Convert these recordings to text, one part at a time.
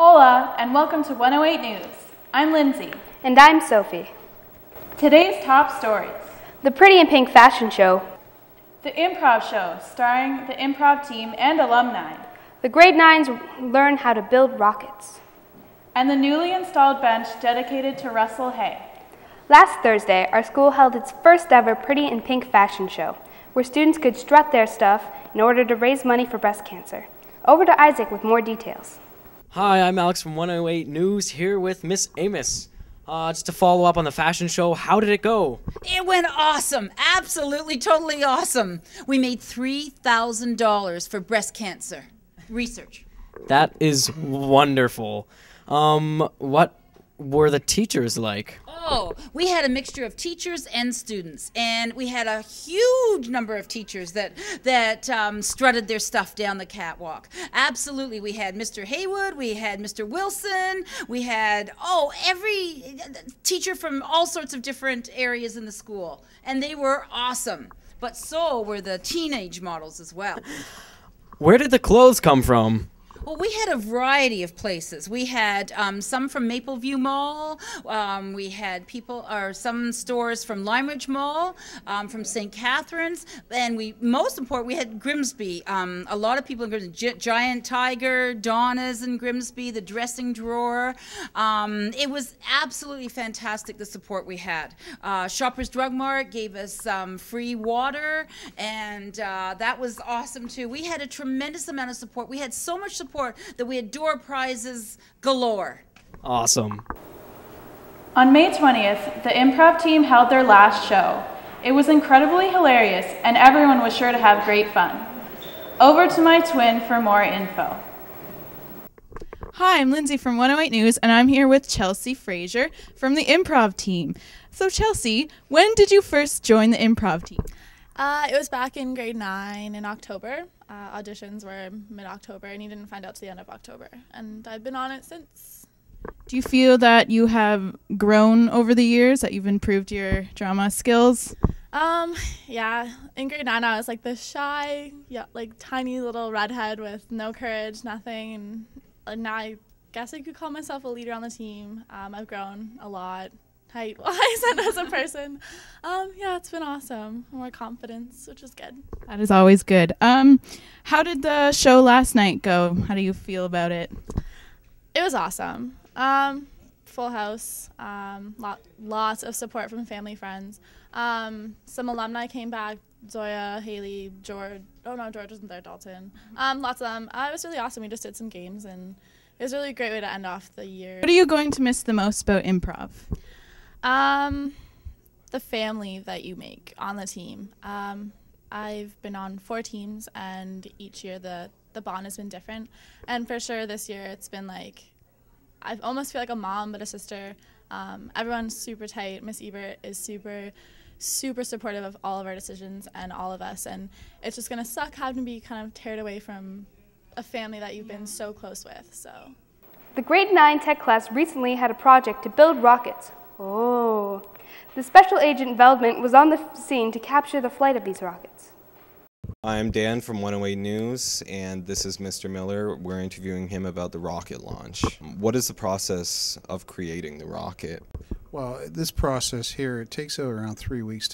Hola, and welcome to 108 News. I'm Lindsay. And I'm Sophie. Today's top stories. The Pretty in Pink fashion show. The improv show, starring the improv team and alumni. The grade 9s learn how to build rockets. And the newly installed bench dedicated to Russell Hay. Last Thursday, our school held its first ever Pretty in Pink fashion show, where students could strut their stuff in order to raise money for breast cancer. Over to Isaac with more details. Hi, I'm Alex from 108 News, here with Miss Amos. Just to follow up on the fashion show, how did it go? It went awesome. Absolutely, totally awesome. We made $3,000 for breast cancer research. That is wonderful. What were the teachers like? Oh, we had a mixture of teachers and students, and we had a huge number of teachers that strutted their stuff down the catwalk. Absolutely, we had Mr. Haywood, we had Mr. Wilson, we had, every teacher from all sorts of different areas in the school, and they were awesome. But so were the teenage models as well. Where did the clothes come from? Well, we had a variety of places. We had some from Mapleview Mall. We had some stores from Lime Ridge Mall, from St. Catharines, and most important, we had Grimsby. A lot of people in Grimsby, Giant Tiger, Donna's in Grimsby, the Dressing Drawer. It was absolutely fantastic, the support we had. Shoppers Drug Mart gave us free water, and that was awesome too. We had a tremendous amount of support. We had so much support that we had door prizes galore. Awesome. On May 20th, the improv team held their last show. It was incredibly hilarious, and everyone was sure to have great fun. Over to my twin for more info. Hi, I'm Lindsay from 108 News, and I'm here with Chelsea Frazier from the improv team. So Chelsea, when did you first join the improv team? It was back in grade 9 in October. Auditions were mid-October, and you didn't find out to the end of October. And I've been on it since. Do you feel that you have grown over the years, that you've improved your drama skills? Yeah. In grade 9, I was like this shy, tiny little redhead with no courage, nothing. And now I guess I could call myself a leader on the team. I've grown a lot. Height-wise and as a person. It's been awesome. More confidence, which is good. That is always good. How did the show last night go? How do you feel about it? It was awesome. Full house. Lots of support from family, friends. Some alumni came back. Zoya, Haley, George. Oh no, George wasn't there. Dalton. Lots of them. It was really awesome. We just did some games, and it was really a great way to end off the year. What are you going to miss the most about improv? The family that you make on the team. I've been on 4 teams, and each year the bond has been different. And for sure this year it's been like, I almost feel like a mom but a sister. Everyone's super tight. Miss Ebert is super supportive of all of our decisions and all of us. And it's just going to suck having to be kind of teared away from a family that you've been so close with. So, The grade 9 tech class recently had a project to build rockets. Oh. The special agent Veldman was on the scene to capture the flight of these rockets. I'm Dan from 108 News, and this is Mr. Miller. We're interviewing him about the rocket launch. What is the process of creating the rocket? Well, this process here, it takes around 3 weeks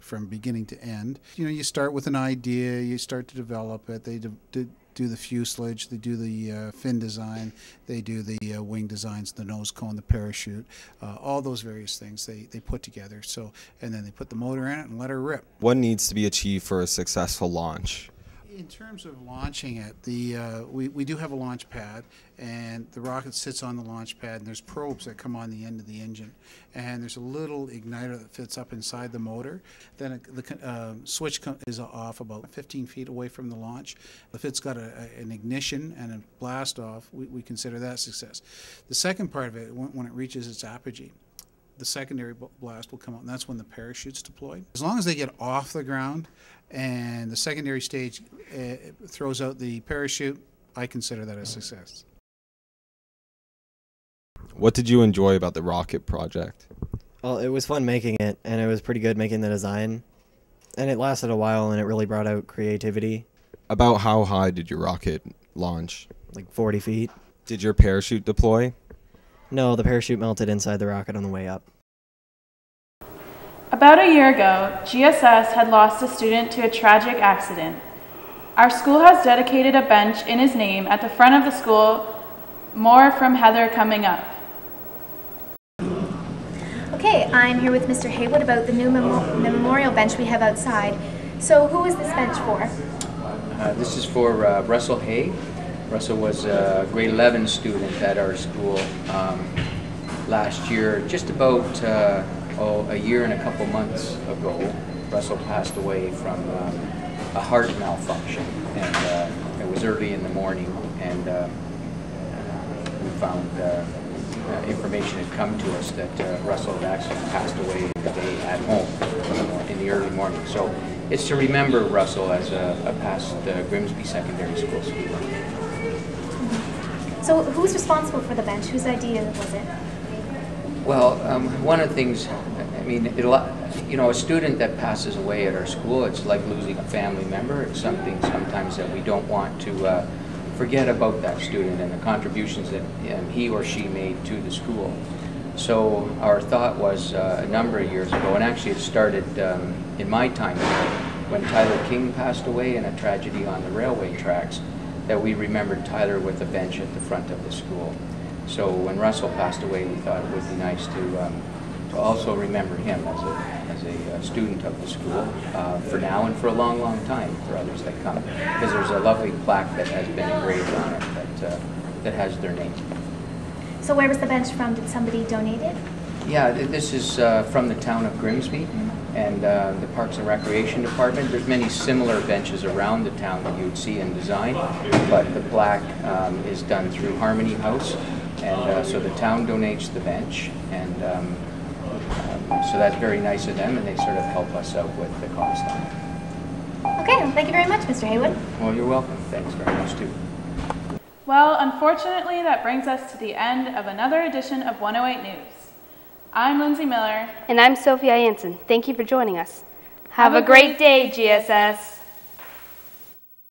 from beginning to end. You start with an idea, you start to develop it. They do the fuselage, they do the fin design, they do the wing designs, the nose cone, the parachute, all those various things they put together. And then they put the motor in it and let her rip. What needs to be achieved for a successful launch? In terms of launching it, we do have a launch pad, and the rocket sits on the launch pad, and there's probes that come on the end of the engine, and there's a little igniter that fits up inside the motor. Then the switch is off about 15 feet away from the launch. If it's got an ignition and a blast off, we consider that a success. The second part of it, when it reaches its apogee, the secondary blast will come out, and that's when the parachute's deployed. As long as they get off the ground and the secondary stage throws out the parachute, I consider that a success. What did you enjoy about the rocket project? Well, it was fun making it, and it was pretty good making the design. And it lasted a while, and it really brought out creativity. About how high did your rocket launch? Like 40 feet. Did your parachute deploy? No, the parachute melted inside the rocket on the way up. About a year ago, GSS had lost a student to a tragic accident. Our school has dedicated a bench in his name at the front of the school. More from Heather coming up. Okay, I'm here with Mr. Haywood about the new memorial bench we have outside. So who is this bench for? This is for Russell Hay. Russell was a grade 11 student at our school last year. Just about a year and a couple months ago, Russell passed away from a heart malfunction, and it was early in the morning, and we found information had come to us that Russell had actually passed away today at home in the early morning. So it's to remember Russell as a past Grimsby Secondary School student. So who's responsible for the bench? Whose idea was it? Well, one of the things, I mean, a student that passes away at our school, it's like losing a family member. It's something sometimes that we don't want to forget about that student and the contributions that he or she made to the school. So our thought was a number of years ago, and actually it started in my time when Tyler King passed away in a tragedy on the railway tracks, that we remembered Tyler with a bench at the front of the school. So when Russell passed away, we thought it would be nice to also remember him as a student of the school for now and for a long, long time for others that come. Because there's a lovely plaque that has been engraved on it that has their name. So where was the bench from? Did somebody donate it? Yeah, this is from the town of Grimsby and the Parks and Recreation Department. There's many similar benches around the town that you would see in design, but the plaque is done through Harmony House, and so the town donates the bench, and so that's very nice of them, and they sort of help us out with the cost on it. Okay, well, thank you very much, Mr. Haywood. Well, you're welcome. Thanks very much, too. Well, unfortunately, that brings us to the end of another edition of 108 News. I'm Lindsay Miller. And I'm Sophia Jansen. Thank you for joining us. Have a great day, GSS.